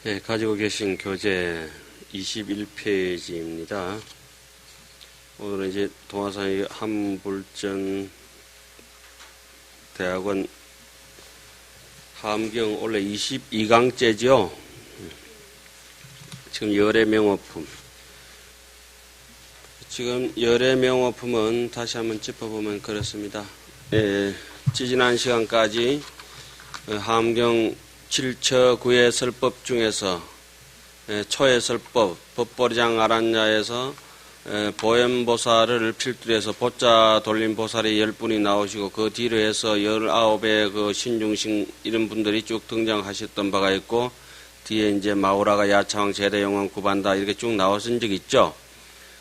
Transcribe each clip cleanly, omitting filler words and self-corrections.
네, 가지고 계신 교재 21페이지입니다. 오늘은 이제 동아사의 함불전 대학원 함경 원래 22강째죠. 지금 열의 명호품. 지금 열의 명호품은 다시 한번 짚어보면 그렇습니다. 지지난 시간까지 함경 7처 9의 설법 중에서 초의 설법, 법보리장 아란야에서 보현보살을 필두로 해서 보자 돌림 보살이 10분이 나오시고 그 뒤로 해서 19의 그 신중신 이런 분들이 쭉 등장하셨던 바가 있고 뒤에 이제 마우라가 야차왕 제대영왕 구반다 이렇게 쭉 나오신 적이 있죠.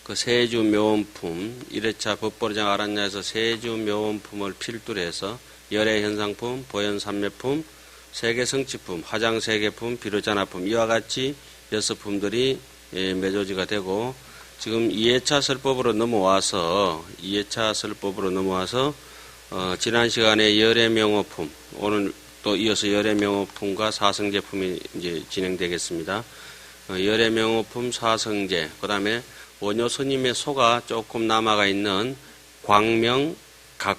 그 세주 묘원품 1회차 법보리장 아란야에서 세주 묘원품을 필두로 해서 열의 현상품, 보현 삼매품, 세계 성취품, 화장 세계품, 비로자나품 이와 같이 6품들이 매조지가 되고 지금 2회차 설법으로 넘어와서 지난 시간에 열의 명호품 오늘 또 이어서 열의 명호품과 사성제품이 이제 진행되겠습니다. 열의 명호품 사성제 그다음에 원효 스님의 소가 조금 남아가 있는 광명각품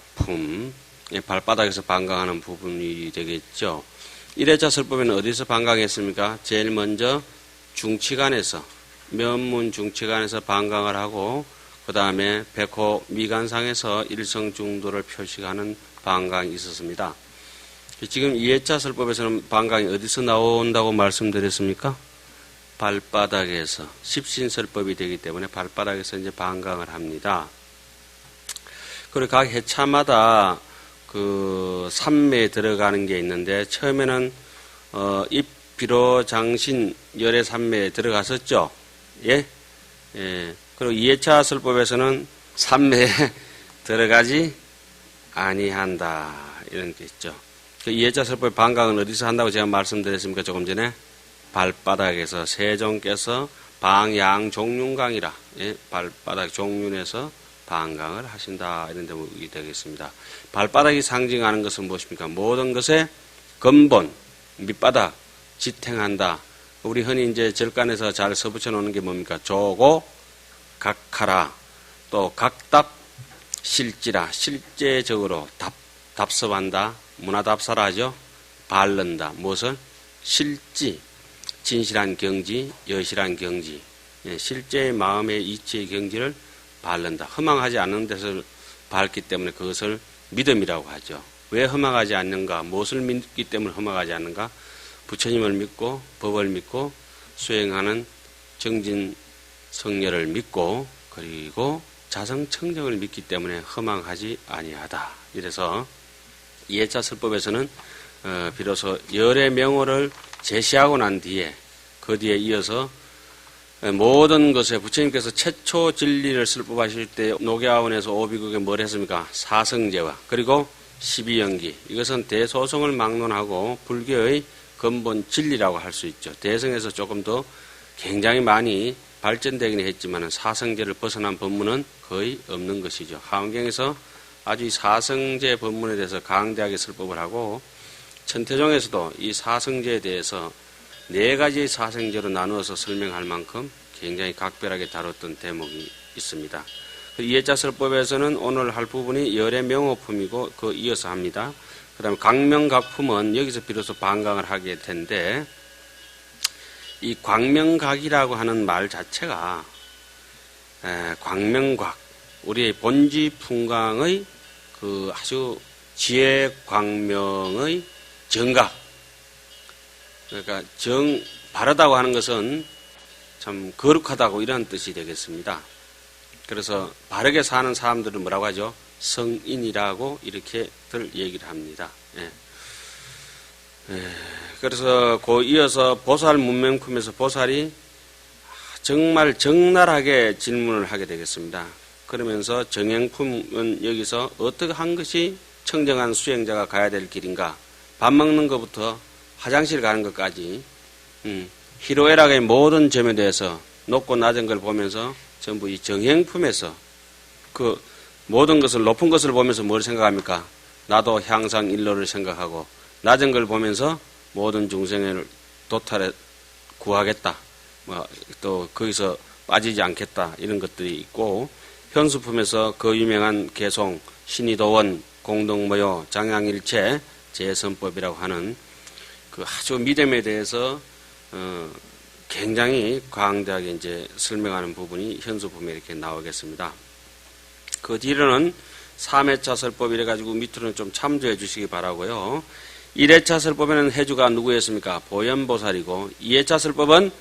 발바닥에서 반강하는 부분이 되겠죠. 1회차 설법에는 어디서 반강했습니까? 제일 먼저 중치간에서 면문 중치간에서 반강을 하고 그 다음에 백호 미간상에서 일성중도를 표시하는 반강이 있었습니다. 지금 2회차 설법에서는 반강이 어디서 나온다고 말씀드렸습니까? 발바닥에서 십신설법이 되기 때문에 발바닥에서 이제 반강을 합니다. 그리고 각 회차마다 그 삼매에 들어가는 게 있는데 처음에는 입비로장신 열의 삼매에 들어갔었죠. 예? 그리고 2회차 설법에서는 삼매에 들어가지 아니한다 이런 게 있죠. 그 2회차 설법의 반강은 어디서 한다고 제가 말씀드렸습니까? 조금 전에 발바닥에서 세종께서 방양종륜강이라 발바닥 종륜에서 반강을 하신다 이런 대목이 되겠습니다. 발바닥이 상징하는 것은 무엇입니까? 모든 것의 근본, 밑바닥, 지탱한다. 우리 흔히 이제 절간에서 잘 써붙여 놓는 게 뭡니까? 조고, 각하라, 또 각답, 실지라, 실제적으로 답섭한다, 문화답사라 하죠. 바른다, 무엇을? 실지, 진실한 경지, 여실한 경지, 실제의 마음의 이치의 경지를 바른다. 허망하지 않는 데서 밟기 때문에 그것을 믿음이라고 하죠. 왜 허망하지 않는가? 무엇을 믿기 때문에 허망하지 않는가? 부처님을 믿고 법을 믿고 수행하는 정진성녀를 믿고 그리고 자성청정을 믿기 때문에 허망하지 아니하다. 이래서 2회차 설법에서는 비로소 열의 명호를 제시하고 난 뒤에 그 뒤에 이어서 모든 것에 부처님께서 최초 진리를 설법하실 때 녹야원에서 오비국에 뭘 했습니까? 사성제와 그리고 12연기 이것은 대소성을 막론하고 불교의 근본 진리라고 할 수 있죠. 대성에서 조금 더 굉장히 많이 발전되긴 했지만 사성제를 벗어난 법문은 거의 없는 것이죠. 하원경에서 아주 이 사성제 법문에 대해서 강대하게 설법을 하고 천태종에서도 이 사성제에 대해서 4가지의 사성제로 나누어서 설명할 만큼 굉장히 각별하게 다뤘던 대목이 있습니다. 2회차 설법에서는 오늘 할 부분이 열의 명호품이고 그 이어서 합니다. 그 다음에 광명각품은 여기서 비로소 반강을 하게 텐데 이 광명각이라고 하는 말 자체가 광명각 우리의 본지 풍광의 그 아주 지혜 광명의 정각 그러니까 바르다고 하는 것은 참 거룩하다고 이런 뜻이 되겠습니다. 그래서 바르게 사는 사람들은 뭐라고 하죠? 성인이라고 이렇게들 얘기를 합니다. 그래서 그 이어서 보살 문명품에서 보살이 정말 적나라하게 질문을 하게 되겠습니다. 그러면서 정행품은 여기서 어떻게 한 것이 청정한 수행자가 가야 될 길인가? 밥 먹는 것부터 화장실 가는 것까지 희로애락의 모든 점에 대해서 높고 낮은 걸 보면서 전부 이 정행품에서 그 모든 것을 높은 것을 보면서 뭘 생각합니까? 나도 향상 일로를 생각하고 낮은 걸 보면서 모든 중생을 도탈해 구하겠다. 뭐 또 거기서 빠지지 않겠다. 이런 것들이 있고, 현수품에서 그 유명한 개송, 신의도원, 공동모요, 장양일체, 제선법이라고 하는 그 아주 믿음에 대해서 굉장히 광대하게 이제 설명하는 부분이 현수품에 이렇게 나오겠습니다. 그 뒤로는 3회차 설법 이래가지고 밑으로는 좀 참조해 주시기 바라고요. 1회차 설법에는 해주가 누구였습니까? 보현보살이고, 2회차 설법은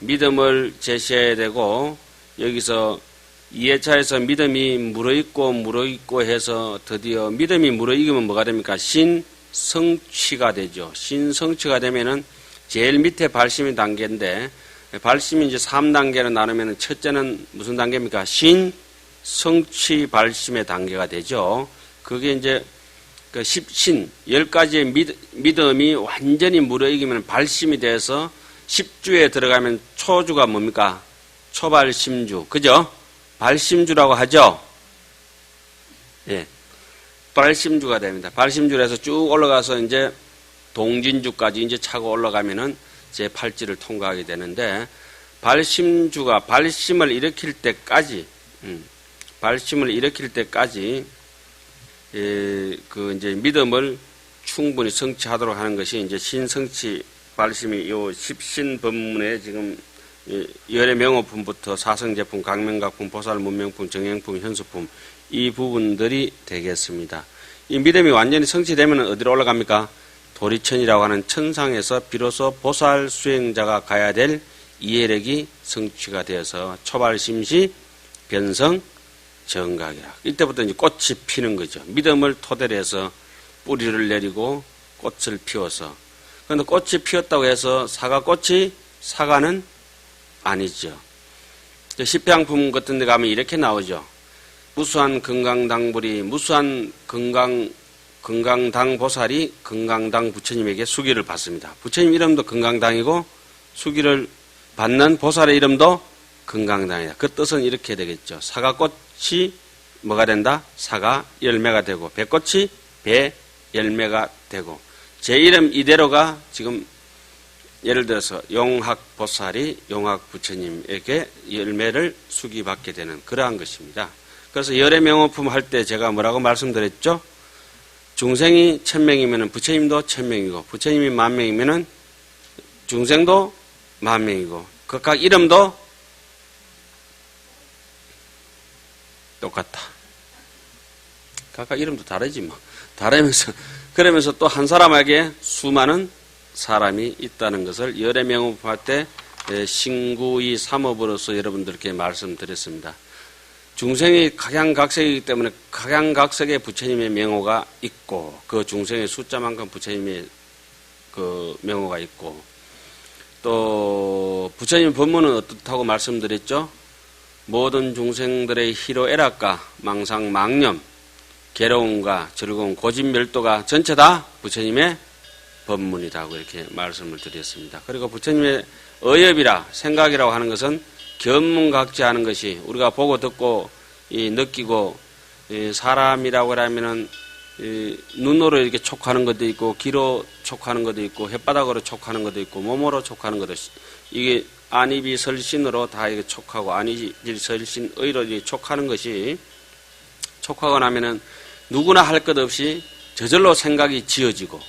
믿음을 제시해야 되고, 여기서 2회차에서 믿음이 물어있고 해서 드디어 믿음이 물어이기면 뭐가 됩니까? 신성취가 되죠. 신성취가 되면은 제일 밑에 발심의 단계인데, 발심이 이제 3단계로 나누면 첫째는 무슨 단계입니까? 신성취 발심의 단계가 되죠. 그게 이제 그 10가지의 믿음이 완전히 물어이기면 발심이 돼서 10주에 들어가면 초주가 뭡니까? 초발심주. 그죠? 발심주라고 하죠? 예. 발심주가 됩니다. 발심주에서 쭉 올라가서 이제 동진주까지 이제 차고 올라가면은 제 8지를 통과하게 되는데, 발심주가 발심을 일으킬 때까지, 그 이제 믿음을 충분히 성취하도록 하는 것이 이제 신성취 발심이 요 십신법문에 지금 열의 명호품부터 사성제품, 강명각품, 보살 문명품, 정행품, 현수품 이 부분들이 되겠습니다. 이 믿음이 완전히 성취되면 어디로 올라갑니까? 도리천이라고 하는 천상에서 비로소 보살 수행자가 가야 될 이해력이 성취가 되어서 초발심시 변성 정각이라. 이때부터 이제 꽃이 피는 거죠. 믿음을 토대로 해서 뿌리를 내리고 꽃을 피워서. 그런데 꽃이 피었다고 해서 사과꽃이 사과는 아니죠. 십향품 같은 데 가면 이렇게 나오죠. 무수한 건강당불이, 무수한 건강당 보살이 건강당 부처님에게 수기를 받습니다. 부처님 이름도 건강당이고 수기를 받는 보살의 이름도 건강당이다. 그 뜻은 이렇게 되겠죠. 사과꽃이 뭐가 된다? 사과 열매가 되고, 배꽃이 배 열매가 되고, 제 이름 이대로가 지금 예를 들어서 용학보살이 용학부처님에게 열매를 수기받게 되는 그러한 것입니다. 그래서 열의 명호품 할 때 제가 뭐라고 말씀드렸죠? 중생이 1000명이면 부처님도 1000명이고, 부처님이 10,000명이면 중생도 10,000명이고, 각각 이름도 똑같다. 각각 이름도 다르지 뭐. 다르면서, 그러면서 또 한 사람에게 수많은 사람이 있다는 것을 열의 명호품 할 때 신구이 삼업으로서 여러분들께 말씀드렸습니다. 중생이 각양각색이기 때문에 각양각색의 부처님의 명호가 있고, 그 중생의 숫자만큼 부처님의 그 명호가 있고, 또 부처님 법문은 어떻다고 말씀드렸죠? 모든 중생들의 희로애락과 망상 망념, 괴로움과 즐거움, 고집멸도가 전체 다 부처님의 법문이라고 이렇게 말씀을 드렸습니다. 그리고 부처님의 어엽이라 생각이라고 하는 것은 견문각지하는 것이, 우리가 보고 듣고 느끼고, 사람이라고 하면은 눈으로 이렇게 촉하는 것도 있고, 귀로 촉하는 것도 있고, 혓바닥으로 촉하는 것도 있고, 몸으로 촉하는 것도 있고, 이게 안입이 설신으로 다 이게 촉하고, 안입이 설신의로 촉하는 것이, 촉하고 나면은 누구나 할 것 없이 저절로 생각이 지어지고,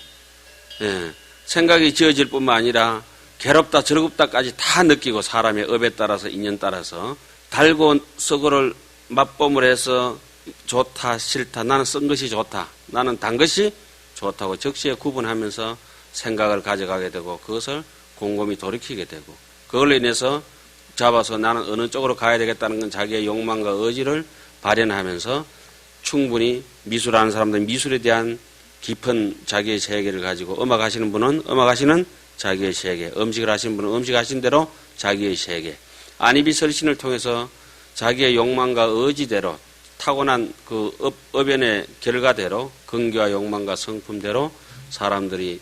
생각이 지어질 뿐만 아니라 괴롭다 즐겁다까지 다 느끼고, 사람의 업에 따라서 인연 따라서 달고 썩어를 맛봄을 해서 좋다 싫다, 나는 쓴 것이 좋다, 나는 단 것이 좋다고 적시에 구분하면서 생각을 가져가게 되고, 그것을 곰곰이 돌이키게 되고, 그걸로 인해서 잡아서 나는 어느 쪽으로 가야 되겠다는 건 자기의 욕망과 의지를 발현하면서 충분히 미술하는 사람들은 미술에 대한 깊은 자기의 세계를 가지고, 음악 하시는 분은 음악하시는 자기의 세계, 음식을 하시는 분은 음식 하신 대로 자기의 세계, 안입이 설신을 통해서 자기의 욕망과 의지대로 타고난 그 업연의 결과대로 근기와 욕망과 성품대로 사람들이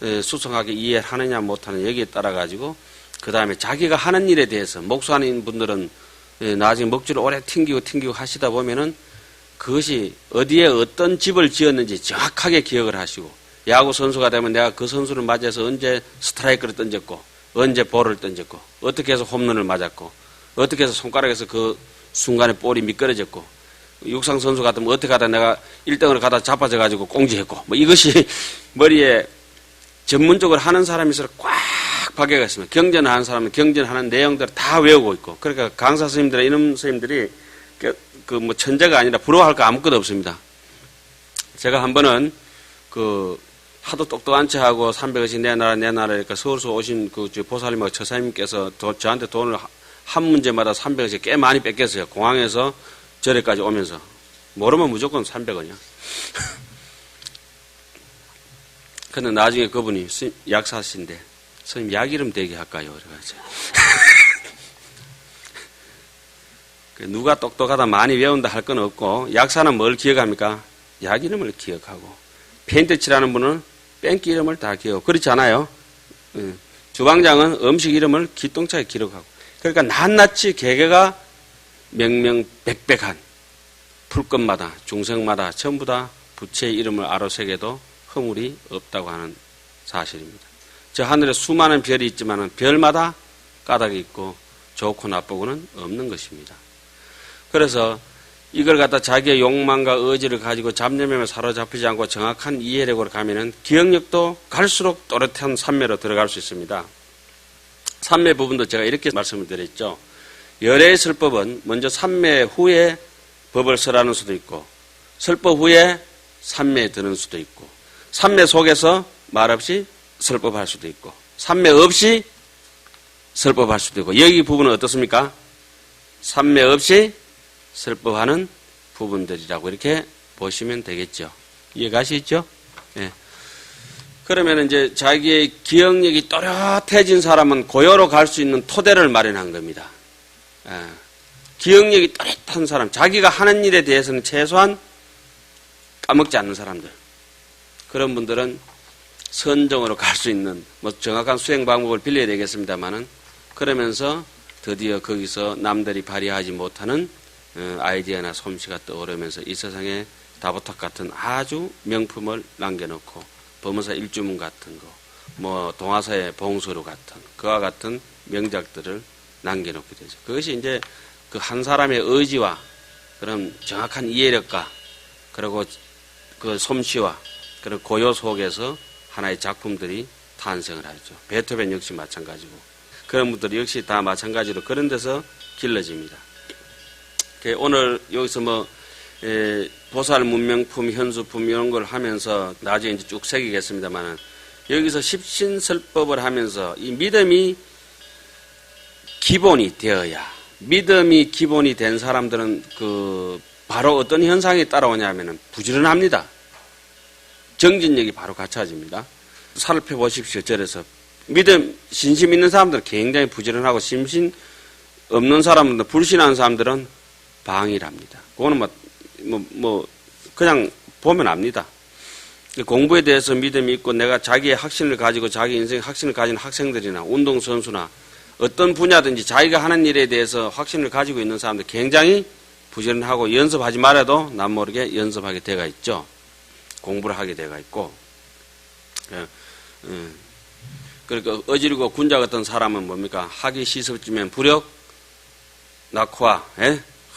수성하게 이해하느냐 못하느냐 여기에 따라 가지고, 그 다음에 자기가 하는 일에 대해서 목수하는 분들은 나중에 먹줄을 오래 튕기고 하시다 보면은 그것이 어디에 어떤 집을 지었는지 정확하게 기억을 하시고, 야구 선수가 되면 내가 그 선수를 맞이해서 언제 스트라이크를 던졌고, 언제 볼을 던졌고, 어떻게 해서 홈런을 맞았고, 어떻게 해서 손가락에서 그 순간에 볼이 미끄러졌고, 육상 선수 같으면 어떻게 하다 내가 1등을 가다 자빠져가지고 꽁지했고, 뭐 이것이 머리에 전문적으로 하는 사람이 있어서 꽉 박혀가 있습니다. 경전하는 사람은 경전하는 내용들을 다 외우고 있고, 그러니까 강사 스님들의 이놈 스님들이 뭐 천재가 아니라 부러워할 거 아무것도 없습니다. 제가 한 번은 하도 똑똑한 체 하고 300원씩 내놔라 이러니까 서울서 오신 보살님하고 처사님께서 저한테 돈을 한 문제마다 300원씩 꽤 많이 뺏겼어요. 공항에서 절에까지 오면서. 모르면 무조건 300원이야. 근데 나중에 그분이 약사신데, 스님 약 이름 대게 할까요? 그래가지고. 누가 똑똑하다 많이 외운다 할 건 없고, 약사는 뭘 기억합니까? 약 이름을 기억하고, 페인트 칠하는 분은 뺑기 이름을 다 기억하고, 그렇지 않아요? 주방장은 음식 이름을 기똥차게 기록하고, 그러니까 낱낱이 개개가 명명백백한 풀끝마다 중생마다 전부 다 부처의 이름을 아로새겨도 허물이 없다고 하는 사실입니다. 저 하늘에 수많은 별이 있지만 별마다 까닭이 있고 좋고 나쁘고는 없는 것입니다. 그래서 이걸 갖다 자기의 욕망과 의지를 가지고 잡념에 사로잡히지 않고 정확한 이해력으로 가면은 기억력도 갈수록 또렷한 삼매로 들어갈 수 있습니다. 삼매 부분도 제가 이렇게 말씀을 드렸죠. 열애의 설법은 먼저 삼매 후에 법을 설하는 수도 있고, 설법 후에 삼매에 드는 수도 있고, 삼매 속에서 말없이 설법할 수도 있고, 삼매 없이 설법할 수도 있고, 여기 부분은 어떻습니까? 삼매 없이 설법하는 부분들이라고 이렇게 보시면 되겠죠. 이해가시죠? 예. 그러면 이제 자기의 기억력이 또렷해진 사람은 고요로 갈 수 있는 토대를 마련한 겁니다. 예. 기억력이 또렷한 사람, 자기가 하는 일에 대해서는 최소한 까먹지 않는 사람들, 그런 분들은 선정으로 갈 수 있는 뭐 정확한 수행 방법을 빌려야 되겠습니다만은, 그러면서 드디어 거기서 남들이 발휘하지 못하는 아이디어나 솜씨가 떠오르면서 이 세상에 다보탁 같은 아주 명품을 남겨놓고, 범어사 일주문 같은 거, 뭐 동화사의 봉소루 같은 그와 같은 명작들을 남겨놓게 되죠. 그것이 이제 그 한 사람의 의지와 그런 정확한 이해력과 그리고 그 솜씨와 그런 고요 속에서 하나의 작품들이 탄생을 하죠. 베토벤 역시 마찬가지고, 그런 분들 역시 다 마찬가지로 그런 데서 길러집니다. 오늘 여기서 뭐 보살 문명품, 현수품 이런 걸 하면서 나중에 이제 쭉 새기겠습니다만은, 여기서 십신설법을 하면서 이 믿음이 기본이 되어야, 믿음이 기본이 된 사람들은 바로 어떤 현상이 따라오냐면은 부지런합니다. 정진력이 바로 갖춰집니다. 살펴보십시오. 절에서 믿음, 신심 있는 사람들은 굉장히 부지런하고, 심신 없는 사람들은, 불신하는 사람들은 방일합니다. 그거는 그냥 보면 압니다. 공부에 대해서 믿음이 있고, 내가 자기의 확신을 가지고 자기 인생의 확신을 가진 학생들이나 운동선수나 어떤 분야든지 자기가 하는 일에 대해서 확신을 가지고 있는 사람들 굉장히 부지런하고, 연습하지 말아도 남모르게 연습하게 되어 있죠. 공부를 하게 되어 있고. 그러니까 어지르고 군자 같은 사람은 뭡니까? 학이 시습지면 부력 낙화,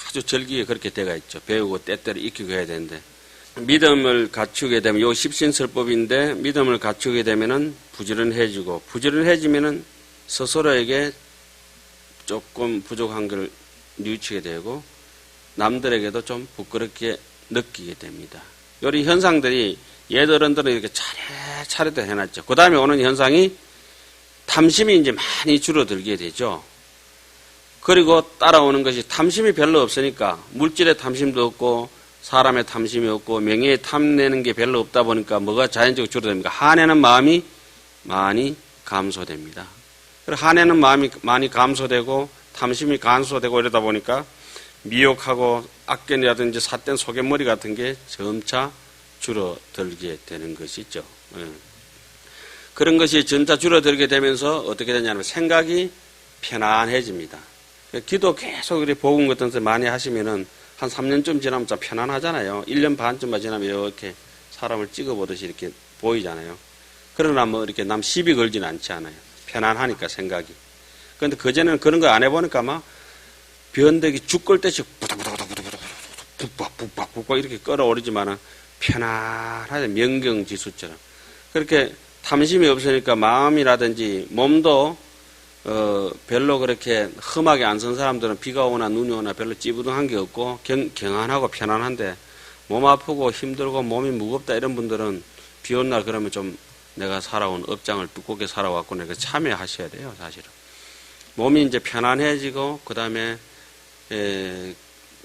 아주 절기에 그렇게 되어 있죠. 배우고 때때로 익히고 해야 되는데, 믿음을 갖추게 되면, 요 십신설법인데, 믿음을 갖추게 되면은 부지런해지고, 부지런해지면은 스스로에게 조금 부족한 걸 뉘우치게 되고, 남들에게도 좀 부끄럽게 느끼게 됩니다. 요런 현상들이 예들은들은 이렇게 차례차례도 해놨죠. 그 다음에 오는 현상이 탐심이 이제 많이 줄어들게 되죠. 그리고 따라오는 것이 탐심이 별로 없으니까, 물질의 탐심도 없고 사람의 탐심이 없고 명예에 탐내는 게 별로 없다 보니까 뭐가 자연적으로 줄어듭니까? 화내는 마음이 많이 감소됩니다. 그리고 화내는 마음이 많이 감소되고 탐심이 감소되고 이러다 보니까 미혹하고 악견이라든지 삿된 소견머리 같은 게 점차 줄어들게 되는 것이죠. 그런 것이 점차 줄어들게 되면서 어떻게 되냐면 생각이 편안해집니다. 기도 계속 이렇게 복음 같은 데 많이 하시면은 한 3년쯤 지나면 좀 편안하잖아요. 1년 반쯤만 지나면 이렇게 사람을 찍어보듯이 이렇게 보이잖아요. 그러나 뭐 이렇게 남 시비 걸지는 않지 않아요. 편안하니까 생각이. 그런데 그전에는 그런 거 안 해보니까 막 변덕이 죽 끓 때씩 북박 이렇게 끌어오르지만은 편안하게 명경지수처럼. 그렇게 탐심이 없으니까 마음이라든지 몸도 별로 그렇게 험하게 안 선 사람들은 비가 오나 눈이 오나 별로 찌부둥한 게 없고 경안하고 편안한데 몸 아프고 힘들고 몸이 무겁다 이런 분들은 비 온 날 그러면 좀 내가 살아온 업장을 두껍게 살아왔고 내가 참여하셔야 돼요, 사실은. 몸이 이제 편안해지고 그 다음에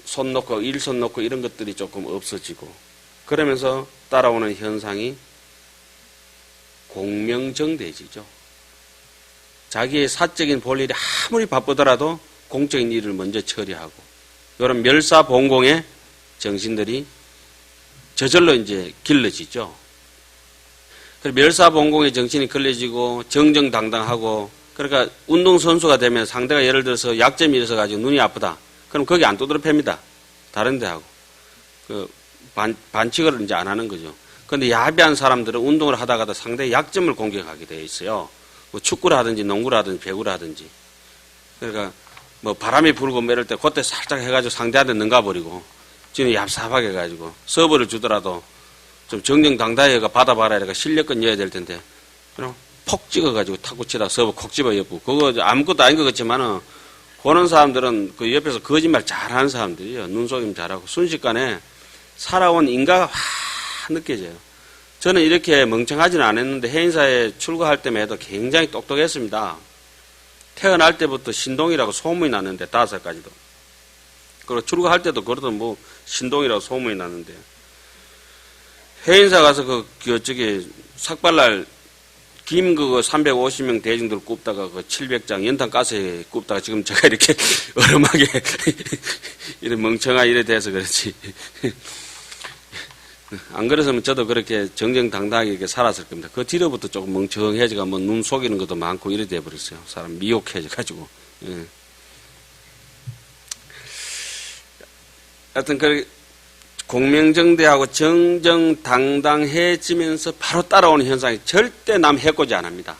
손 놓고 일손 놓고 이런 것들이 조금 없어지고 그러면서 따라오는 현상이 공명정대해지죠. 자기의 사적인 볼 일이 아무리 바쁘더라도 공적인 일을 먼저 처리하고 이런 멸사봉공의 정신들이 저절로 이제 길러지죠. 멸사봉공의 정신이 길러지고 정정당당하고 그러니까 운동선수가 되면 상대가 예를 들어서 약점이 있어가지고 눈이 아프다. 그럼 거기 안 두드려 팹니다. 다른 데 하고. 반칙을 이제 안 하는 거죠. 그런데 야비한 사람들은 운동을 하다가도 상대의 약점을 공격하게 되어 있어요. 뭐 축구를 하든지 농구를 하든지 배구를 하든지. 그러니까 뭐 바람이 불고 뭐 이럴 때 그때 살짝 해가지고 상대한테 넘가버리고 지금 얍삽하게 해가지고 서브를 주더라도 좀 정정당당하게 받아봐라 이러니까 실력껏 넣어야 될 텐데 그럼 폭 찍어가지고 탁구 치다 서브 콕 집어 엿고 그거 아무것도 아닌 것 같지만은 보는 사람들은 그 옆에서 거짓말 잘하는 사람들이에요. 눈속임 잘하고 순식간에 살아온 인가가 확 느껴져요. 저는 이렇게 멍청하지는 않았는데 해인사에 출가할 때만 해도 굉장히 똑똑했습니다. 태어날 때부터 신동이라고 소문이 났는데 5살까지도. 그리고 출가할 때도 그러던 뭐 신동이라고 소문이 났는데 해인사 가서 저기 삭발날 김 그거 350명 대중들 굽다가 그 700장 연탄 가스에 굽다가 지금 제가 이렇게 얼음하게 이런 멍청한 일에 대해서 그렇지. 안 그랬으면 저도 그렇게 정정당당하게 이렇게 살았을 겁니다. 그 뒤로부터 조금 멍청해지가 뭐 눈 속이는 것도 많고 이래 돼버렸어요. 사람 미혹해져가지고. 예. 하여튼 그 공명정대하고 정정당당해지면서 바로 따라오는 현상이 절대 남 해코지 안 합니다.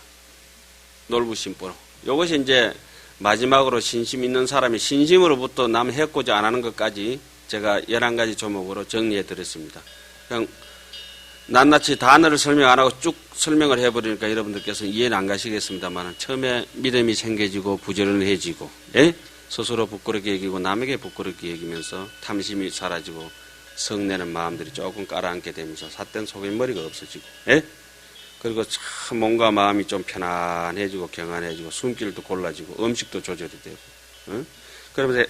놀부심보로. 이것이 이제 마지막으로 신심 있는 사람이 신심으로부터 남 해코지 안 하는 것까지 제가 11가지 조목으로 정리해 드렸습니다. 그냥 낱낱이 단어를 설명 안 하고 쭉 설명을 해버리니까 여러분들께서 이해는 안 가시겠습니다만 처음에 믿음이 생겨지고 부지런해지고 예? 스스로 부끄럽게 여기고 남에게 부끄럽게 여기면서 탐심이 사라지고 성내는 마음들이 조금 깔아앉게 되면서 삿된 속임머리가 없어지고 예? 그리고 참 몸과 마음이 좀 편안해지고 경안해지고 숨길도 골라지고 음식도 조절이 되고 예? 그러면서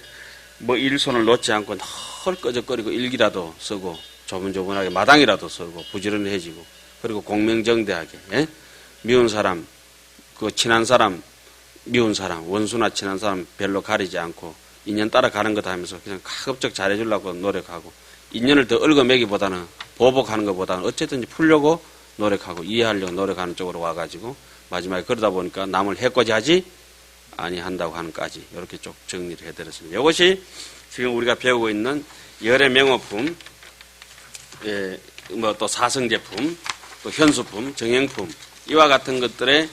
뭐 일손을 놓지 않고 헐 꺼적거리고 일기라도 쓰고 조분조분하게 마당이라도 쓰고 부지런해지고 그리고 공명정대하게 예? 미운 사람 그 친한 사람 미운 사람 원수나 친한 사람 별로 가리지 않고 인연 따라가는 것 하면서 그냥 가급적 잘해주려고 노력하고 인연을 더 얽어매기보다는 보복하는 것보다는 어쨌든지 풀려고 노력하고 이해하려고 노력하는 쪽으로 와가지고 마지막에 그러다 보니까 남을 해코지하지 아니한다고 하는까지 이렇게 쭉 정리를 해드렸습니다. 이것이 지금 우리가 배우고 있는 열의 명호품, 예, 뭐 또 사성제품, 또 현수품, 정형품 이와 같은 것들의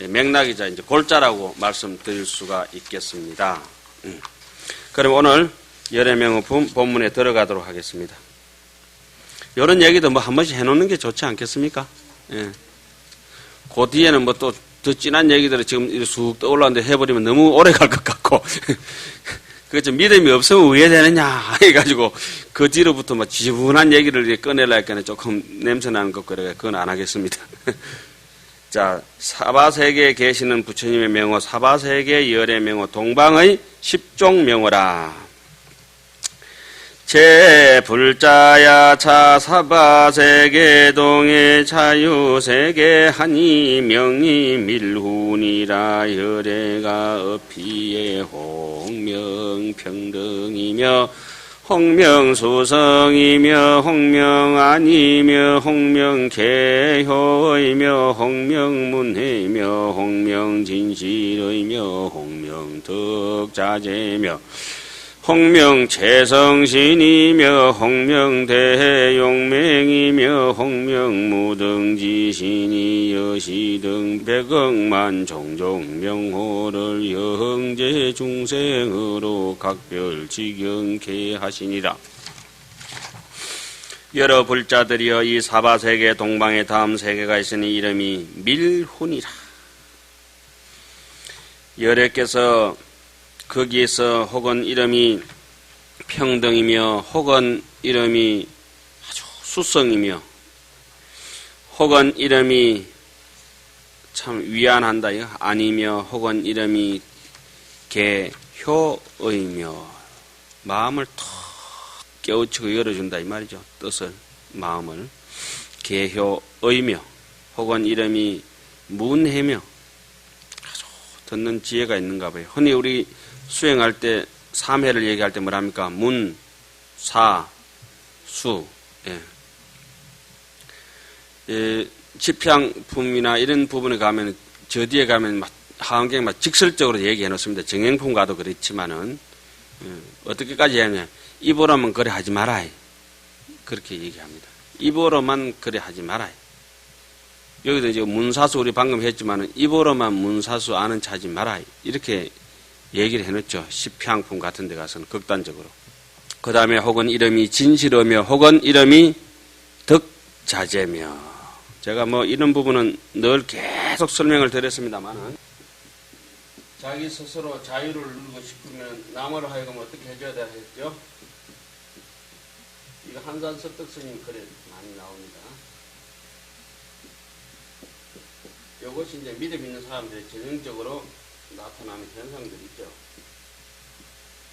맥락이자 이제 골자라고 말씀드릴 수가 있겠습니다. 그럼 오늘 열의 명호품 본문에 들어가도록 하겠습니다. 이런 얘기도 뭐 한 번씩 해놓는 게 좋지 않겠습니까? 예. 그 뒤에는 뭐 또 더 진한 얘기들을 지금 이렇게 쑥 떠올랐는데 해버리면 너무 오래 갈 것 같고 그 좀 믿음이 없으면 왜 되느냐 해가지고 그 뒤로부터 뭐 지저분한 얘기를 꺼내려 할까는 조금 냄새나는 것 그래 그건 안 하겠습니다. 자, 사바세계에 계시는 부처님의 명호 사바세계 열의 명호 동방의 10종 명호라. 제 불자야 차 사바세계 동해 자유세계 하니 명이 밀훈이라 열애가 어피에 홍명평등이며 홍명수성이며 홍명아니며 홍명개효이며 홍명문회이며 홍명진실의며 홍명덕자재며 홍명체성신이며 홍명대용맹이며 홍명무등지신이 여시등 백억만 종종명호를 형제 중생으로 각별지경케 하시니라. 여러 불자들이여 이 사바세계 동방에 다음 세계가 있으니 이름이 밀훈이라. 여래께서 거기에서 혹은 이름이 평등이며 혹은 이름이 아주 수성이며 혹은 이름이 참 위안한다 아니며 혹은 이름이 개효의며 마음을 턱 깨우치고 열어준다 이 말이죠. 뜻을 마음을 개효의며 혹은 이름이 문해며 아주 듣는 지혜가 있는가 봐요. 흔히 우리 수행할 때 3회를 얘기할 때 뭐랍니까? 문, 사, 수. 집향품이나 이런 부분에 가면 저 뒤에 가면 하원경 직설적으로 얘기해 놓습니다. 정행품과도 그렇지만은 어떻게까지 하냐? 입으로만 그래 하지 마라. 그렇게 얘기합니다. 입으로만 그래 하지 마라. 여기도 이제 문사수 우리 방금 했지만은 입으로만 문사수 아는 체 하지 마라. 이렇게 얘기를 해놓죠. 십향품 같은 데 가서는 극단적으로. 그 다음에 혹은 이름이 진실하며 혹은 이름이 덕자재며. 제가 뭐 이런 부분은 늘 계속 설명을 드렸습니다만은 자기 스스로 자유를 누리고 싶으면 남을 하여금 어떻게 해줘야 되나 했죠? 이거 한산 석덕 스님 글에 많이 나옵니다. 이것이 이제 믿음 있는 사람들이 전형적으로 나타나는 현상들이 있죠.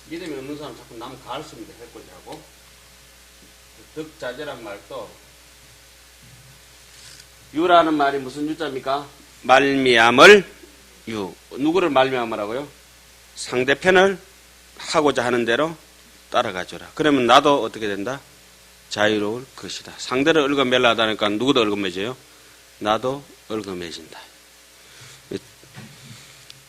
믿음이 없는 사람 자꾸 남 가르칩니다. 해코지하고. 덕자재란 말도 유라는 말이 무슨 유자입니까? 말미암을 유. 누구를 말미암으라고요? 상대편을 하고자 하는 대로 따라가줘라. 그러면 나도 어떻게 된다? 자유로울 것이다. 상대를 얽어매려다니까 누구도 얽어매져요? 나도 얽어매진다.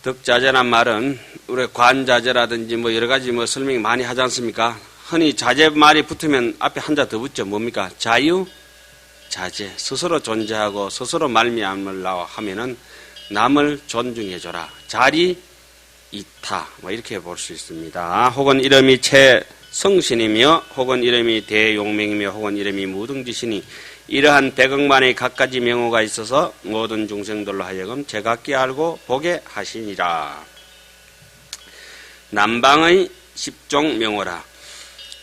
덕자재란 말은 우리 관자재라든지 뭐 여러 가지 뭐 설명이 많이 하지 않습니까? 흔히 자재 말이 붙으면 앞에 한자 더 붙죠. 뭡니까? 자유, 자재. 스스로 존재하고 스스로 말미암으려고 하면은 남을 존중해줘라. 자리, 이타. 뭐 이렇게 볼 수 있습니다. 혹은 이름이 최성신이며 혹은 이름이 대용맹이며 혹은 이름이 무등지신이 이러한 백억만의 각가지 명호가 있어서 모든 중생들로 하여금 제각기 알고 보게 하시니라. 남방의 십종 명호라.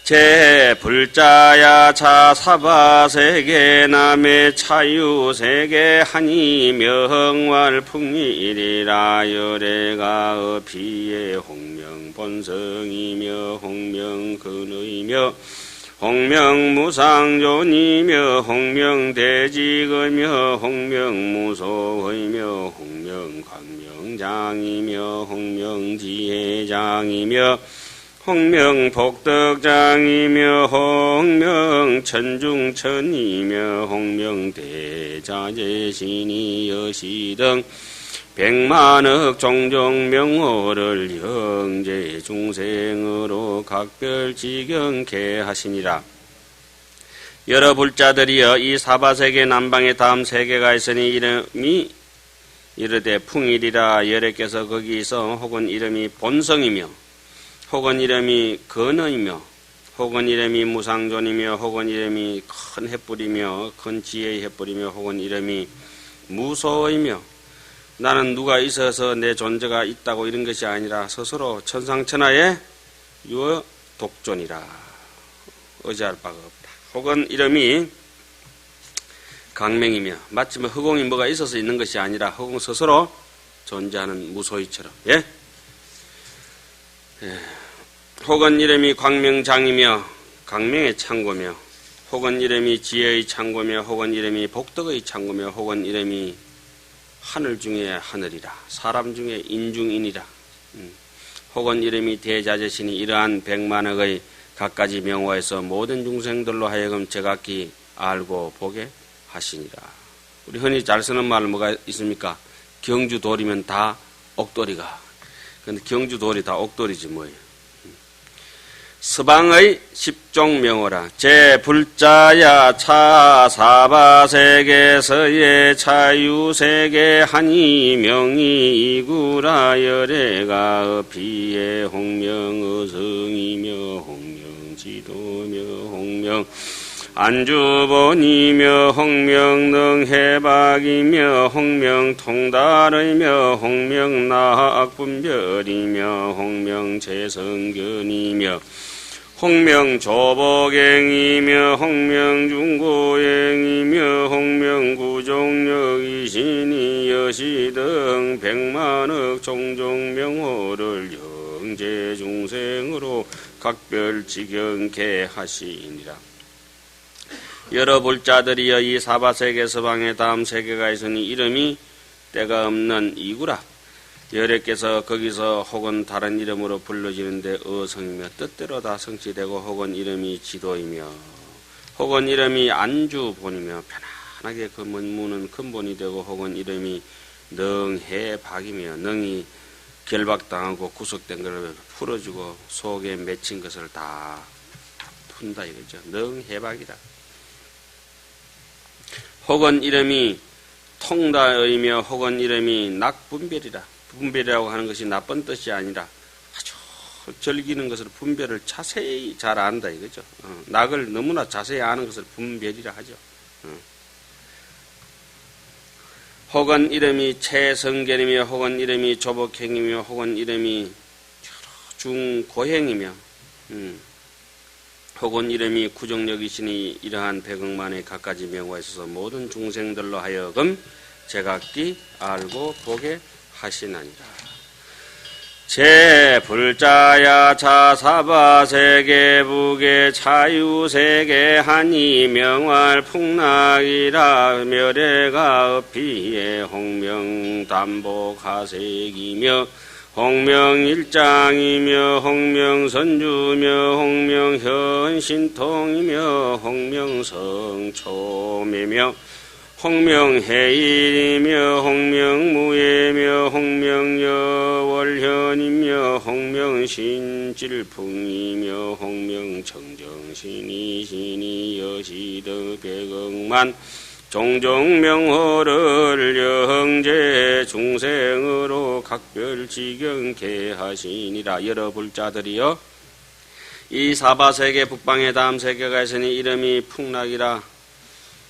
제불자야 자사바세계 남의 차유세계 하니 명활풍일이라. 열애가 어피의 홍명본성이며 홍명근의며 홍명무상존이며 홍명대직이며 홍명무소의며 홍명광명장이며 홍명지혜장이며 홍명복덕장이며 홍명천중천이며 홍명대자재신이 여시등 백만억 종종 명호를 형제 중생으로 각별지경케 하시니라. 여러 불자들이여 이 사바세계 남방에 다음 세계가 있으니 이름이 이르되 풍일이라. 여래께서 거기서 혹은 이름이 본성이며 혹은 이름이 근의이며 혹은 이름이 무상존이며 혹은 이름이 큰 햇불이며 큰 지혜의 햇불이며 혹은 이름이 무소이며 나는 누가 있어서 내 존재가 있다고 이런 것이 아니라 스스로 천상천하의 유어 독존이라. 의지할 바가 없다. 혹은 이름이 강맹이며 마치 뭐 허공이 뭐가 있어서 있는 것이 아니라 허공 스스로 존재하는 무소이처럼. 예? 혹은 이름이 광명장이며 강명의 창고며 혹은 이름이 지혜의 창고며 혹은 이름이 복덕의 창고며 혹은 이름이 하늘 중에 하늘이라. 사람 중에 인중인이라. 혹은 이름이 대자재신이 이러한 백만억의 각가지 명호에서 모든 중생들로 하여금 제각기 알고 보게 하시니라. 우리 흔히 잘 쓰는 말 뭐가 있습니까? 경주돌이면 다 옥돌이가. 근데 경주돌이 다 옥돌이지 뭐예요. 서방의 십종명호라. 제불자야 차사바세계서의 차유세계 한이명이 이구라. 열애가 비에 홍명의성이며 홍명지도며 홍명 안주본이며 홍명능해박이며 홍명통달이며 홍명낙분별이며 홍명재성견이며 홍명조복행이며 홍명중고행이며 홍명구종력이신이 여시등 백만억 종종명호를 영재중생으로 각별지경케 하시니라. 여러 불자들이여 이 사바세계 서방의 다음 세계가 있으니 이름이 때가 없는 이구라. 열애께서 거기서 혹은 다른 이름으로 불러지는데 어성이며 뜻대로 다 성취되고 혹은 이름이 지도이며 혹은 이름이 안주본이며 편안하게 그 문무는 근본이 되고 혹은 이름이 능해박이며 능이 결박당하고 구속된 것을 풀어주고 속에 맺힌 것을 다 푼다 이거죠. 능해박이다. 혹은 이름이 통달이며 혹은 이름이 낙분별이라. 분별이라고 하는 것이 나쁜 뜻이 아니라 아주 즐기는 것을 분별을 자세히 잘 안다 이거죠. 낙을 너무나 자세히 아는 것을 분별이라 하죠. 혹은 이름이 최성견이며 혹은 이름이 조복행이며 혹은 이름이 중고행이며 혹은 이름이 구정력이시니 이러한 백억만의 갖가지 명호가 있어서 모든 중생들로 하여금 제각기 알고 보게 하시나니라. 제불자야 차사바세계 북의 차유세계 한이 명활 풍락이라. 멸애가 업비에 홍명담복하색이며 홍명일장이며 홍명선주며 홍명현신통이며 홍명성초매며 홍명해일이며 홍명무예며 홍명여월현이며 홍명신질풍이며 홍명청정신이신이 여시등 백억만 종종명호를 영재 중생으로 각별지경케 하시니라. 여러 불자들이여 이 사바세계 북방의 다음 세계가 있으니 이름이 풍락이라.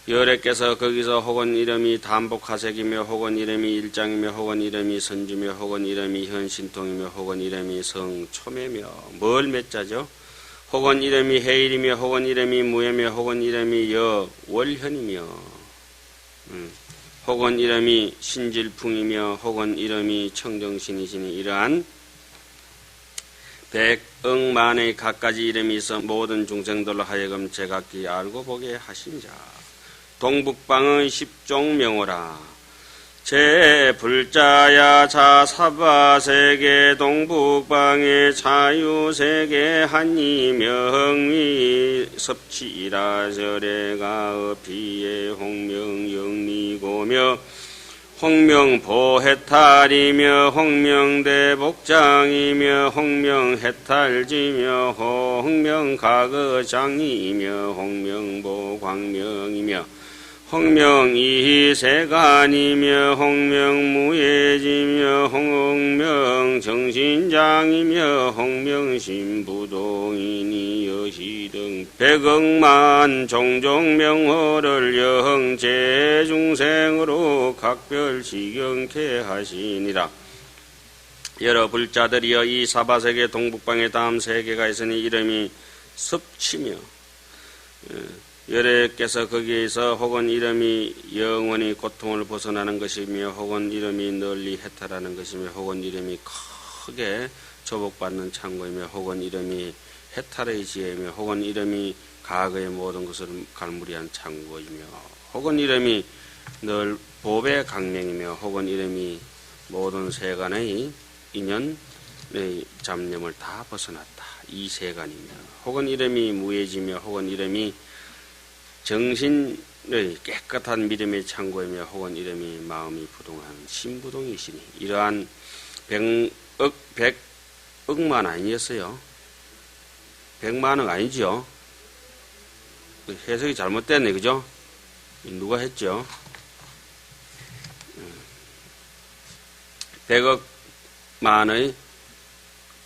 열애께서 거기서 혹은 이름이 담복하색이며 혹은 이름이 일장이며 혹은 이름이 선주며 혹은 이름이 현신통이며 혹은 이름이 성초매며 뭘 맺자죠? 혹은 이름이 해일이며 혹은 이름이 무예며 혹은 이름이 여월현이며 혹은 이름이 신질풍이며 혹은 이름이 청정신이시니 이러한 백억만의 갖가지 이름이 있어 모든 중생들로 하여금 제각기 알고 보게 하신 자. 동북방의 십종명호라. 제불자야 차사바세계 동북방의 차유세계 한이명위 섭치라. 절애가 어피에 홍명영리고며 홍명보해탈이며 홍명대복장이며 홍명해탈지며 홍명가거장이며 홍명보광명이며 홍명이세간이며 홍명무예지며 홍명정신장이며 홍명신부동이니 여시등 백억만 종종명호를 영재중생으로 각별지경케 하시니라. 여러 불자들이여 이 사바세계 동북방에 다음 세계가 있으니 이름이 섭치며 열애께서 거기에서 혹은 이름이 영원히 고통을 벗어나는 것이며 혹은 이름이 널리 해탈하는 것이며 혹은 이름이 크게 조복받는 창고이며 혹은 이름이 해탈의 지혜이며 혹은 이름이 과거의 모든 것을 갈무리한 창고이며 혹은 이름이 늘 법의 강명이며 혹은 이름이 모든 세간의 인연의 잡념을 다 벗어났다. 이 세간이며 혹은 이름이 무예지며 혹은 이름이 정신의 깨끗한 믿음의 창고이며 혹은 이름이 마음이 부동한 신부동이시니 이러한 백억만 아니었어요. 100만원 아니죠? 해석이 잘못됐네, 그죠? 누가 했죠? 100억만의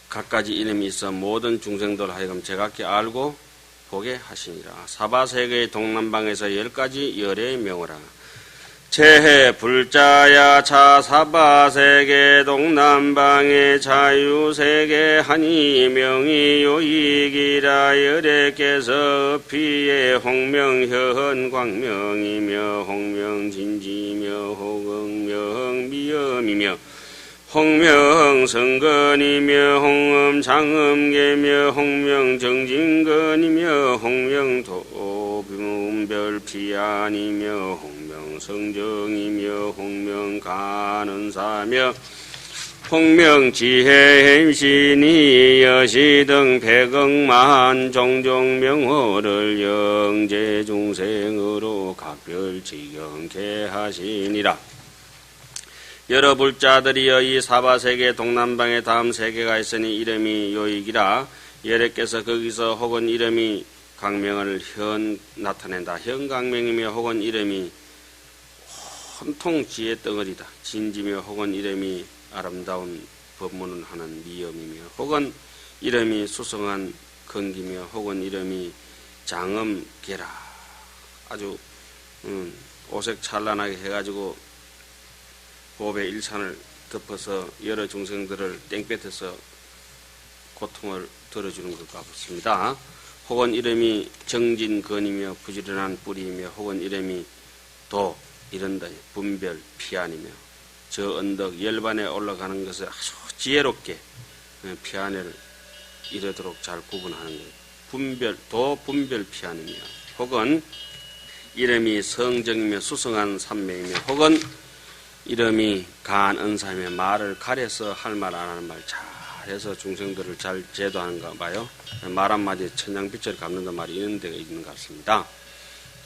갖가지 이름이 있어 모든 중생들 하여금 제각기 알고 보게 하시니라. 사바세계의 동남방에서 10가지 열의 명어라. 재해 불자야 자사바세계 동남방의 자유세계 한이 명이 요익이라. 열애께서 피에 홍명현 광명이며 홍명진지며 호응명 미엄이며 홍명성건이며 홍엄장엄계며 홍명정진건이며 홍명도분별피안이며 홍명성정이며 홍명가는사며 홍명지혜행신이 여시등 100억만 종종명호를 영재중생으로 각별지경케 하시니라. 여러 불자들이여 이 사바세계 동남방에 다음 세계가 있으니 이름이 요익이라. 열애께서 거기서 혹은 이름이 강명을 현 나타낸다. 현강명이며 혹은 이름이 온통 지혜 덩어리다. 진지며 혹은 이름이 아름다운 법문을 하는 미엄이며 혹은 이름이 수성한 건기며 혹은 이름이 장엄계라. 아주 오색 찬란하게 해가지고 보배 일산을 덮어서 여러 중생들을 땡볕에서 고통을 덜어주는 것 같습니다. 혹은 이름이 정진건이며 부지런한 뿌리이며 혹은 이름이 도 이런다. 분별 피안이며 저 언덕 열반에 올라가는 것을 아주 지혜롭게 피안을 이르도록 잘 구분하는 것. 분별 도 분별 피안이며 혹은 이름이 성정이며 수성한 산매이며 혹은 이름이 간은사며 말을 가려서 할 말 안 하는 말 잘해서 중생들을 잘 제도하는가 봐요. 말 한마디에 천냥빛을 갚는다 말이 이런 데가 있는 것 같습니다.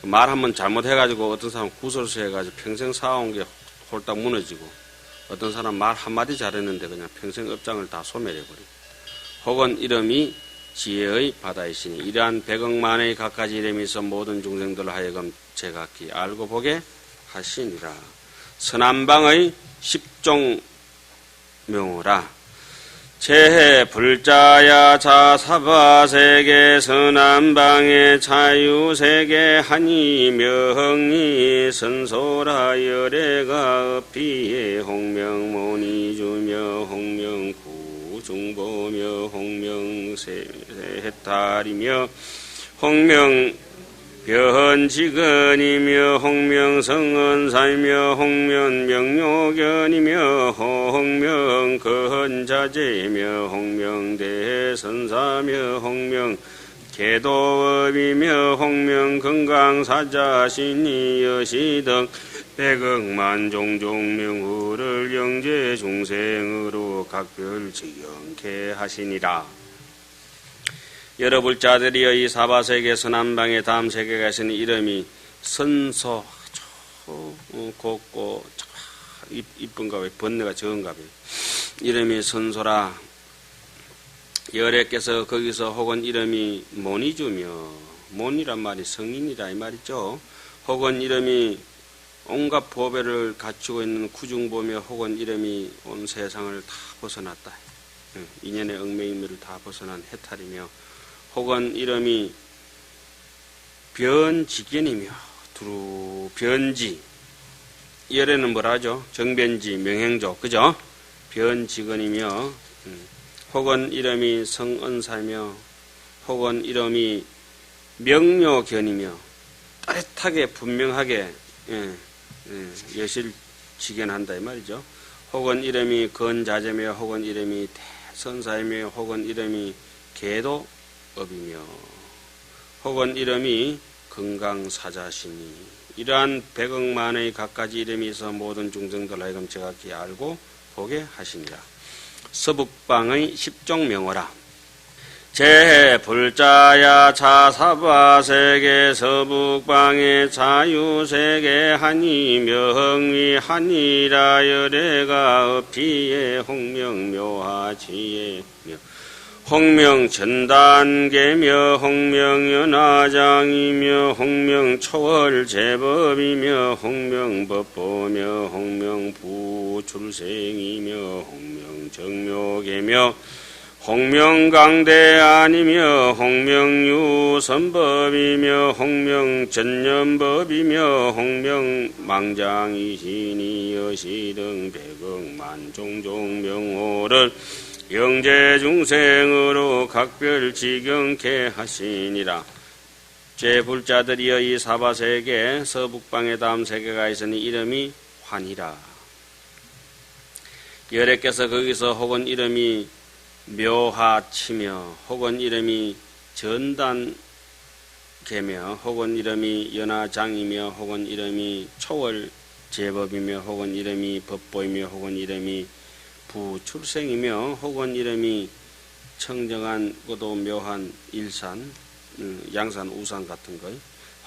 말 한번 잘못해가지고 어떤 사람 구설수 해가지고 평생 쌓아온 게 홀딱 무너지고 어떤 사람 말 한마디 잘했는데 그냥 평생 업장을 다 소멸해버리고 혹은 이름이 지혜의 바다이시니 이러한 100억만의 갖가지 이름이 있어 모든 중생들을 하여금 제각기 알고 보게 하시니라. 서남방의 10종 명호라. 재해 불자야 자사바세계 서남방의 자유세계 한이 명이 선소라. 열애가 업피에 홍명모니주며 홍명구중보며 홍명세해탈이며 홍명변지근이며 홍명성은사이며 홍명명료견이며 홍명건자재며 홍명대선사며 홍명계도업이며 홍명건강사자신이 여시등 100억만 종종명호를 영재중생으로 각별지경케 하시니라. 여러 불자들이여 이 사바세계 서남방의 다음 세계가 있으니 이름이 선소 곱고 이쁜가 왜 번뇌가 적은가 봐. 이름이 선소라. 열애께서 거기서 혹은 이름이 모니주며 모니란 말이 성인이라 이 말이죠. 혹은 이름이 온갖 보배를 갖추고 있는 구중보며 혹은 이름이 온 세상을 다 벗어났다. 인연의 얽매임을 다 벗어난 해탈이며 혹은 이름이 변지견이며 두루 변지. 열애는 뭐라 하죠? 정변지 명행조 그죠? 변지견이며 혹은 이름이 성은사며 혹은 이름이 명료견이며 따뜻하게 분명하게 여실지견한다 이 말이죠. 혹은 이름이 건자재며 혹은 이름이 대선사이며 혹은 이름이 계도 업이며 혹은 이름이 건강사자시니 이러한 100억만의 갖가지 이름이 있어 모든 중생들 하여금 제각기 알고 보게 하시니라. 서북방의 10종 명호라. 재해 불자야 자사바세계 서북방의 자유세계 한이 명위 한이라. 열애가 업피에 홍명묘하지혜며 홍명전단계며 홍명연화장이며 홍명초월제법이며 홍명법보며 홍명부출생이며 홍명정묘계며 홍명강대안이며 홍명유선법이며 홍명전념법이며 홍명망장이시니 여시등 백억만 종종명호를 영재중생으로 각별지경케 하시니라. 제불자들이여 이 사바세계 서북방에 다음 세계가 있으니 이름이 환이라. 열애께서 거기서 혹은 이름이 묘하치며 혹은 이름이 전단계며 혹은 이름이 연화장이며 혹은 이름이 초월제법이며 혹은 이름이 법보이며 혹은 이름이 부출생이며 혹은 이름이 청정한 고도 묘한 일산, 양산, 우산 같은 것,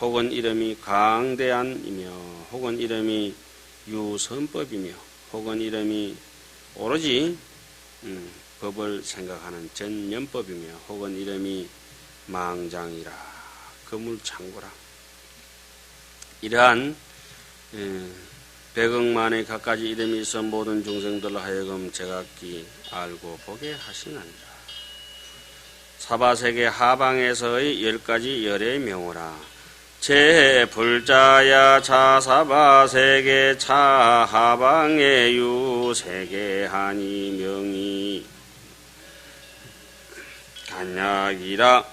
혹은 이름이 강대안이며 혹은 이름이 유선법이며 혹은 이름이 오로지 법을 생각하는 전념법이며 혹은 이름이 망장이라 거물창고라. 이러한 백억만의 갖가지 이름이 있어 모든 중생들로 하여금 제각기 알고 보게 하시나니라. 사바세계 하방에서의 10가지 열의 명호라. 제불자야 자사바세계 차하방의 유세계 하니 명이 간약이라.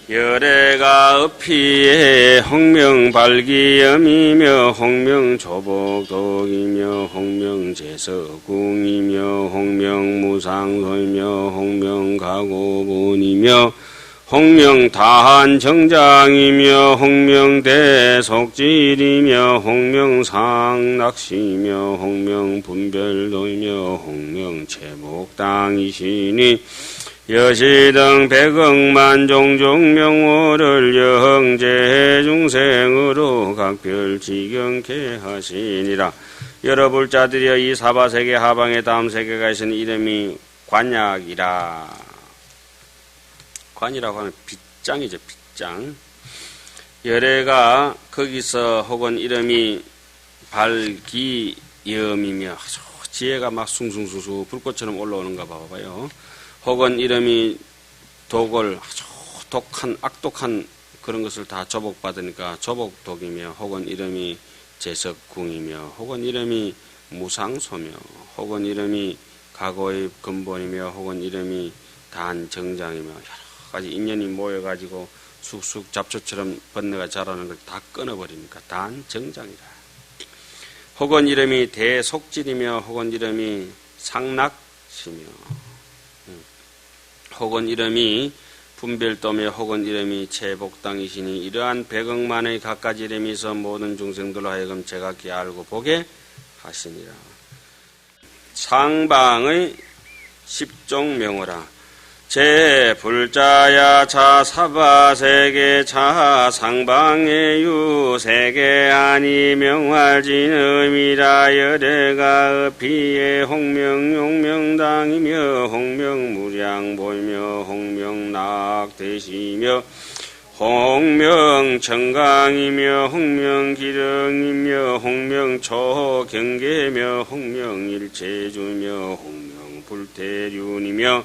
열애가 업피에 홍명발기염이며 홍명조복독이며 홍명제서궁이며 홍명무상소이며 홍명가고본이며 홍명다한정장이며 홍명대속질이며 홍명상락시며 홍명분별도이며 홍명체복당이시니 여시등 백억만 종종명호를 영재중생으로 각별지경케 하시니라. 여러불자들이여 이 사바세계 하방에 다음 세계가 있으니 이름이 관약이라. 관이라고 하면 빗장이죠. 빗장. 열애가 거기서 혹은 이름이 발기염이며 지혜가 막 숭숭숭숭 불꽃처럼 올라오는가 봐봐요. 혹은 이름이 독을 아주 독한 악독한 그런 것을 다 조복받으니까 조복독이며 혹은 이름이 제석궁이며 혹은 이름이 무상소며 혹은 이름이 가고의 근본이며 혹은 이름이 단정장이며 여러 가지 인연이 모여가지고 쑥쑥 잡초처럼 번뇌가 자라는 걸 다 끊어버리니까 단정장이라. 혹은 이름이 대속질이며 혹은 이름이 상락시며 혹은 이름이 분별도며 혹은 이름이 체복당이시니 이러한 백억만의 갖가지 이름이 있어 모든 중생들로 하여금 제각기 알고 보게 하시니라. 상방의 10종명호라. 제불자야 자사바세계 자상방의 유세계 아니 명활진음이라. 열애가 업피에 홍명용명당이며 홍명무량보이며 홍명낙대시며 홍명청강이며 홍명기령이며 홍명초경계며 홍명일체주며 홍명불태륜이며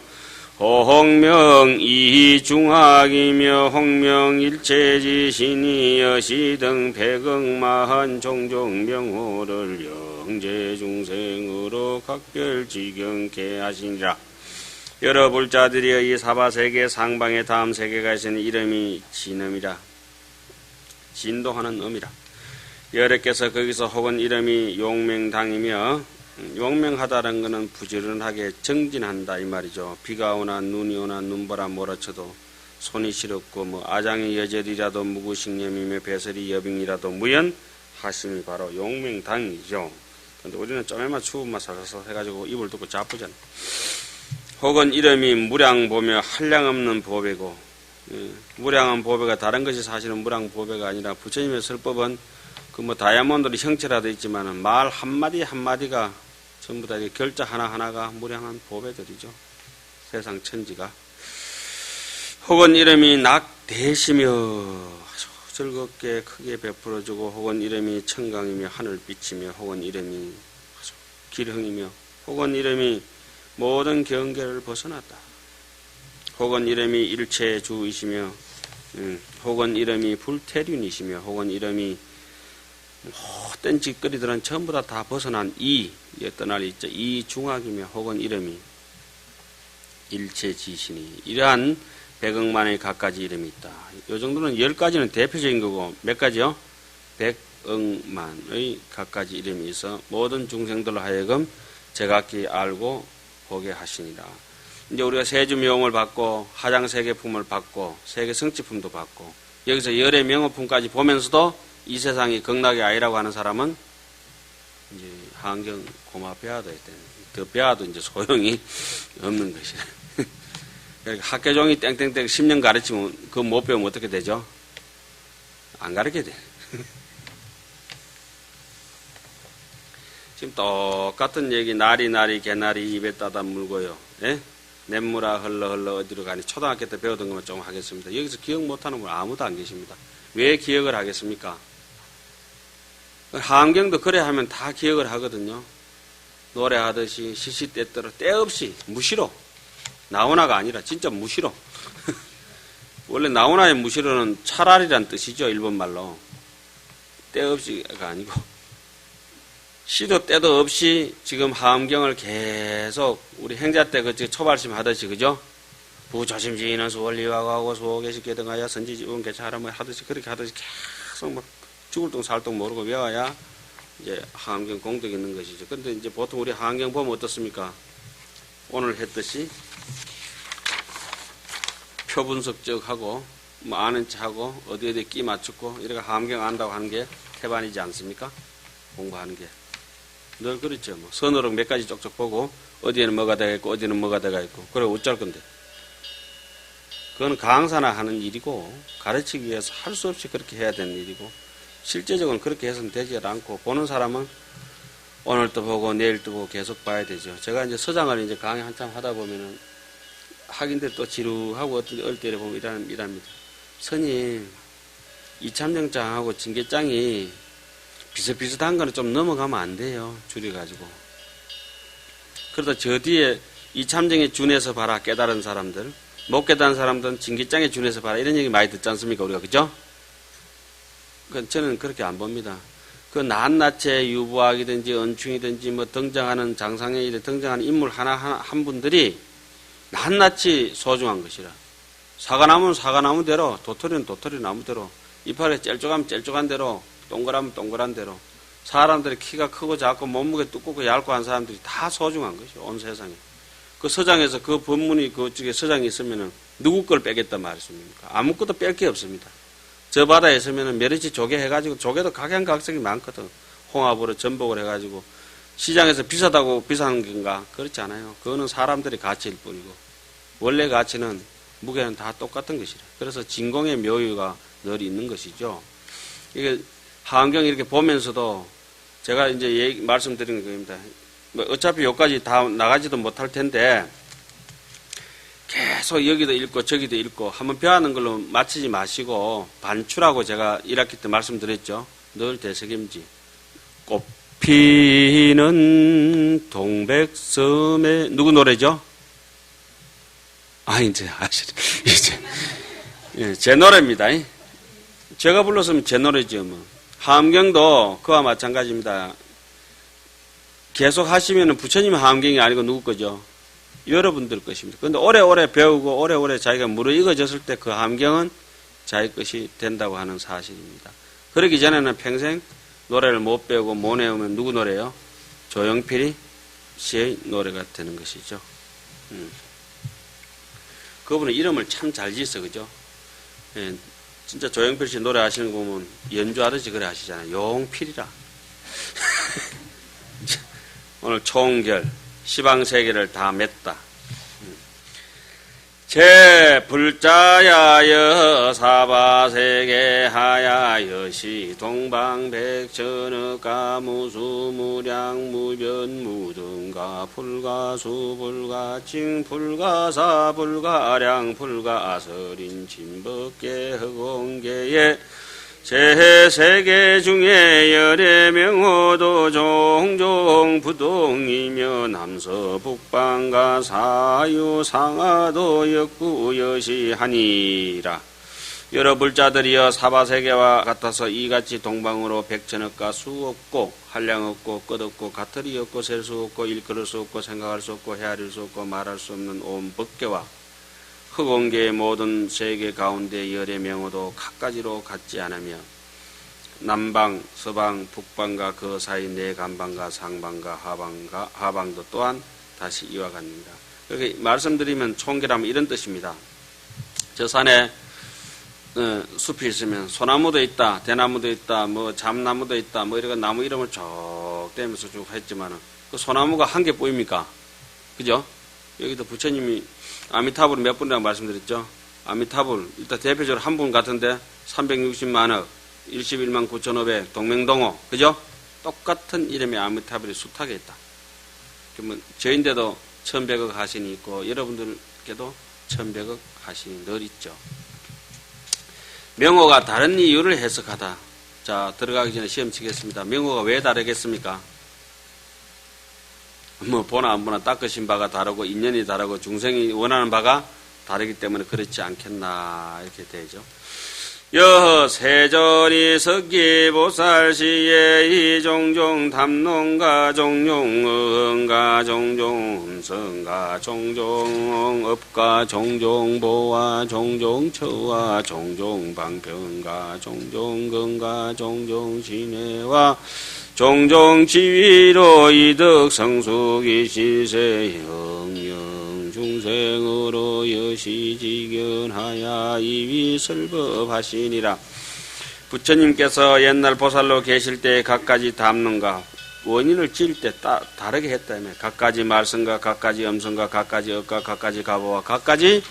홍명이중학이며 홍명일체지신이 여시등 백억만 종종명호를 영재중생으로 각별지경케 하시니라. 여러불자들이여 이 사바세계 상방에 다음 세계가 있으니 이름이 진음이라. 진도하는 음이라. 열애께서 거기서 혹은 이름이 용맹당이며 용맹하다는 것은 부지런하게 정진한다 이 말이죠. 비가 오나 눈이 오나 눈보라 몰아쳐도 손이 시렵고 아장이 여절이라도 무구식념이며 배설이 여빙이라도 무연하심이 바로 용맹당이죠. 근데 우리는 좀에만 추움만 살아서 해가지고 입을 덮고 자쁘잖아. 혹은 이름이 무량보며 한량없는 보배고, 무량한 보배가 다른 것이 사실은 무량보배가 아니라 부처님의 설법은 그 다이아몬드로 형체라도 있지만은 말 한마디 한마디가 전부 다 결자 하나하나가 무량한 보배들이죠. 세상 천지가. 혹은 이름이 낙대시며 아주 즐겁게 크게 베풀어주고, 혹은 이름이 청강이며 하늘빛이며, 혹은 이름이 아주 기흥이며, 혹은 이름이 모든 경계를 벗어났다. 혹은 이름이 일체의 주이시며, 혹은 이름이 불태륜이시며, 혹은 이름이 모든 짓거리들은 전부 다 벗어난 떠날 있죠. 이 중학이며, 혹은 이름이 일체지시니. 이러한 100억만의 갖가지 이름이 있다. 이 정도는 10가지는 대표적인 거고, 몇 가지요? 100억만의 갖가지 이름이 있어 모든 중생들로 하여금 제각기 알고 보게 하시니라. 이제 우리가 세주명을 받고 하장세계품을 받고 세계성취품도 받고 여기서 열의 명호품까지 보면서도 이 세상이 극락이 아니라고 하는 사람은 이제 한경 고마 배워야 되는, 더 배워도 이제 소용이 없는 것이라. 그러니까 학계종이 땡땡땡 10년 가르치면 그거 못 배우면 어떻게 되죠? 안 가르쳐야 돼. 지금 똑같은 얘기, 나리 개나리 입에 따다 물고요. 예? 냇물아 흘러 어디로 가니. 초등학교 때 배우던 것만 좀 하겠습니다. 여기서 기억 못하는 분 아무도 안 계십니다. 왜 기억을 하겠습니까? 하암경도 그래 하면 다 기억을 하거든요. 노래하듯이 시시때때로 때 없이 무시로. 나오나가 아니라 진짜 무시로. 원래 나오나의 무시로는 차라리란 뜻이죠. 일본말로. 때 없이가 아니고. 시도 때도 없이 지금 하암경을 계속 우리 행자 때 그 초발심 하듯이, 그죠? 부조심지인은 수원리와가고 수호계시께 등하여 선지지원 개차하라며 하듯이 그렇게 하듯이 계속 막 죽을 동 살 동 모르고 외워야 이제 하암경 공덕이 있는 것이죠. 근데 이제 보통 우리 하암경 보면 어떻습니까? 오늘 했듯이 표 분석 쭉 하고 뭐 아는 체 하고 어디 끼 맞추고 이렇게 하암경 안다고 하는 게 태반이지 않습니까? 공부하는 게. 늘 그렇죠. 뭐 선어록 몇 가지 쪽쪽 보고 어디에는 뭐가 들어가 있고 어디는 뭐가 들어가 있고. 그래 어쩔 건데. 그건 강사나 하는 일이고 가르치기 위해서 할 수 없이 그렇게 해야 되는 일이고 실제적으로 그렇게 해서는 되지 않고 보는 사람은 오늘도 보고 내일도 보고 계속 봐야 되죠. 제가 이제 서장을 이제 강의 한참 하다 보면은 학인들 또 지루하고 어떨 때를 보면 이랍니다. 스님, 이참정장하고 징계장이 비슷비슷한 거는 좀 넘어가면 안 돼요. 줄여가지고. 그러다 저 뒤에 이참정에 준해서 봐라. 깨달은 사람들. 못 깨달은 사람들은 징계장에 준해서 봐라. 이런 얘기 많이 듣지 않습니까? 우리가. 그죠? 저는 그렇게 안 봅니다. 그 낱낱이 유부학이든지 언충이든지 뭐 등장하는 장상에 일에 등장하는 인물 한 분들이 낱낱이 소중한 것이라. 사과나무는 사과나무대로, 도토리는 도토리 나무대로, 이파리가 cel쭉하면 cel쭉한 대로, 동그라면 동그란 대로, 사람들이 키가 크고 작고 몸무게 두껍고 얇고 한 사람들이 다 소중한 것이요. 온 세상에. 그 서장에서 그 법문이 그쪽에 서장이 있으면은 누구 걸 빼겠단 말씀입니까? 아무것도 뺄 게 없습니다. 저 바다에 있으면은 멸치 조개 해가지고 조개도 각양각색이 많거든. 홍합으로 전복을 해가지고 시장에서 비싸다고 비싼 건가? 그렇지 않아요. 그거는 사람들의 가치일 뿐이고 원래 가치는 무게는 다 똑같은 것이라. 그래서 진공의 묘유가 늘 있는 것이죠. 이게 하암경 이렇게 보면서도 제가 이제 말씀드리는 겁니다. 뭐 어차피 여기까지 다 나가지도 못할 텐데 계속 여기도 읽고 저기도 읽고 한번 배우는 걸로 마치지 마시고 반추라고 제가 1학기 때 말씀드렸죠. 늘 대석임지. 꽃피는 동백섬에 누구 노래죠? 이제 제 노래입니다. 제가 불렀으면 제 노래죠. 뭐. 하암경도 그와 마찬가지입니다. 계속 하시면은 부처님 하암경이 아니고 누구 거죠? 여러분들 것입니다. 그런데 오래오래 배우고 오래오래 자기가 무르익어졌을 때 그 하암경은 자기 것이 된다고 하는 사실입니다. 그러기 전에는 평생 노래를 못 배우고 못 외우면 누구 노래요? 조용필이 씨의 노래가 되는 것이죠. 그분은 이름을 참 잘 지었어, 그죠? 예, 진짜 조용필 씨 노래 하시는 거 보면 연주하듯이 그래 하시잖아요. 용필이라. 오늘 총결, 시방세계를 다 맺다. 제불자야여 사바세계하야여 시동방백천흑가 무수무량 무변무등가 불가수 불가칭 불가사 불가량 불가설인 진법계 허공계에 제세계 중에 열의 명호도 종종 부동이며 남서 북방가 사유 상하도 역구 여시하니라. 여러 불자들이여 사바세계와 같아서 이같이 동방으로 백천억가 수 없고 한량 없고 끝 없고 가틀이 없고 셀 수 없고 일컬을 수 없고 생각할 수 없고 헤아릴 수 없고 말할 수 없는 온 법계와 허공계의 모든 세계 가운데 열의 명호도 갖가지로 같지 않으며 남방, 서방, 북방과 그 사이 내간방과 상방과 하방도 또한 다시 이와 같습니다. 그렇게 말씀드리면 총결하면 이런 뜻입니다. 저 산에 숲이 있으면 소나무도 있다, 대나무도 있다, 뭐 잠나무도 있다, 뭐 이런 나무 이름을 쭉 대면서 쭉 했지만은 그 소나무가 한 개 보입니까? 그죠? 여기도 부처님이 아미타불 몇 분이라고 말씀드렸죠? 아미타불, 일단 대표적으로 한 분 같은데 360만억, 11만 9,500, 동맹동호, 그죠? 똑같은 이름의 아미타불이 숱하게 있다. 그러면 저인데도 1100억 하신이 있고 여러분들께도 1100억 하신이 늘 있죠. 명호가 다른 이유를 해석하다. 자, 들어가기 전에 시험 치겠습니다. 명호가 왜 다르겠습니까? 뭐 보나 안 보나 닦으신 바가 다르고 인연이 다르고 중생이 원하는 바가 다르기 때문에 그렇지 않겠나 이렇게 되죠. 여허 세전이 석기보살시에 이종종 담론가 종종 응가 종종 음성가 종종 업가 종종 보와 종종 처와 종종 방편가 종종 건가 종종 신해와 종종 지위로 이득 성숙이 실세 영영 중생으로 여시지견하야 이위 설법하시니라. 부처님께서 옛날 보살로 계실 때 각가지 담론가 원인을 지을 때 다르게 했다며. 각가지 말씀과 각가지 음성과 각가지 업과 각가지 가보와 각가지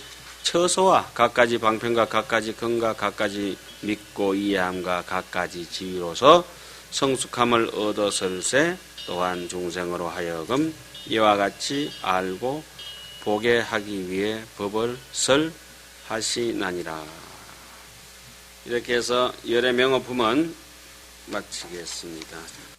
처소와 각가지 방편과 각가지 건과 각가지 믿고 이해함과 각가지 지위로서 성숙함을 얻어설세 또한 중생으로 하여금 이와 같이 알고 보게 하기 위해 법을 설하시나니라. 이렇게 해서 열의 명호품은 마치겠습니다.